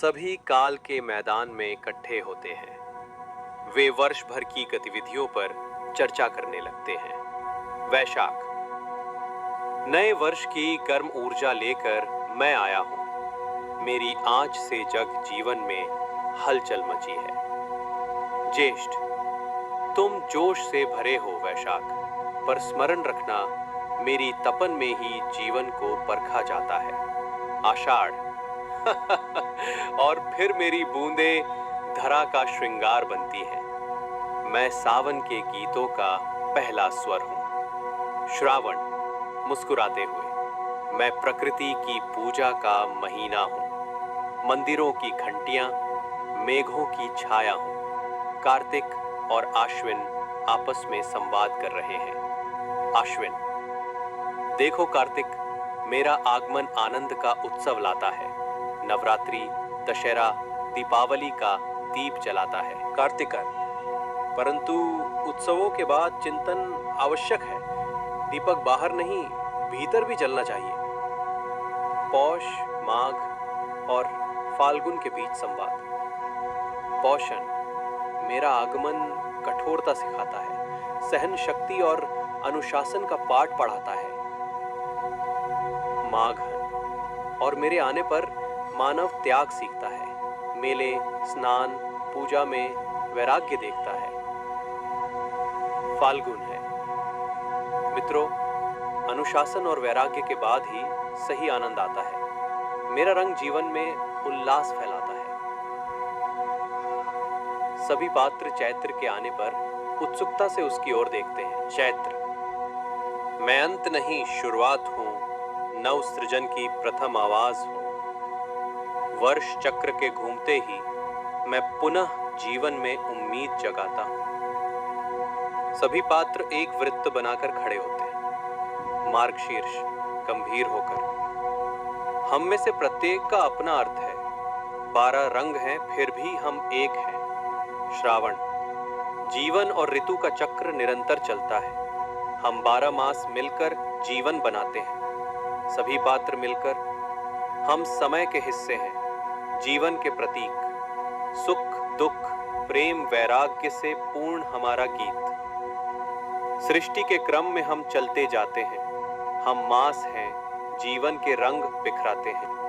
सभी काल के मैदान में इकट्ठे होते हैं। वे वर्ष भर की गतिविधियों पर चर्चा करने लगते हैं। वैशाख। नए वर्ष की गर्म ऊर्जा लेकर मैं आया हूं। मेरी आंच से जग जीवन में हलचल मची है। ज्येष्ठ। तुम जोश से भरे हो वैशाख, पर स्मरण रखना, मेरी तपन में ही जीवन को परखा जाता है। आषाढ़। और फिर मेरी बूंदें धरा का श्रृंगार बनती हैं। मैं सावन के गीतों का पहला स्वर हूं। श्रावण। मुस्कुराते हुए, मैं प्रकृति की पूजा का महीना हूं। मंदिरों की घंटियां मेघों की छाया हूं। कार्तिक और आश्विन आपस में संवाद कर रहे हैं। आश्विन। देखो कार्तिक, मेरा आगमन आनंद का उत्सव लाता है। नवरात्रि, दशहरा, दीपावली का दीप जलाता है। कार्तिकन। परंतु उत्सवों के बाद चिंतन आवश्यक है। दीपक बाहर नहीं, भीतर भी जलना चाहिए। पौष, माघ और फाल्गुन के बीच संवाद। पौषण। मेरा आगमन कठोरता सिखाता है, सहन शक्ति और अनुशासन का पाठ पढ़ाता है। माघ। और मेरे आने पर मानव त्याग सीखता है। मेले, स्नान, पूजा में वैराग्य देखता है। फाल्गुन है। मित्रों, अनुशासन और वैराग्य के बाद ही सही आनंद आता है। मेरा रंग जीवन में उल्लास फैलाता है। सभी पात्र चैत्र के आने पर उत्सुकता से उसकी ओर देखते हैं। चैत्र। मैं अंत नहीं शुरुआत हूं, नव सृजन की प्रथम आवाज हूं। वर्ष चक्र के घूमते ही मैं पुनः जीवन में उम्मीद जगाता हूं। सभी पात्र एक वृत्त बनाकर खड़े होते हैं। मार्गशीर्ष गंभीर होकर। हम में से प्रत्येक का अपना अर्थ है। 12 रंग हैं, फिर भी हम एक हैं। श्रावण। जीवन और ऋतु का चक्र निरंतर चलता है। हम 12 मास मिलकर जीवन बनाते हैं। सभी पात्र मिलकर हम समय के हिस्से हैं, जीवन के प्रतीक। सुख दुख प्रेम वैराग्य से पूर्ण हमारा गीत। सृष्टि के क्रम में हम चलते जाते हैं। हम मास हैं, जीवन के रंग बिखराते हैं।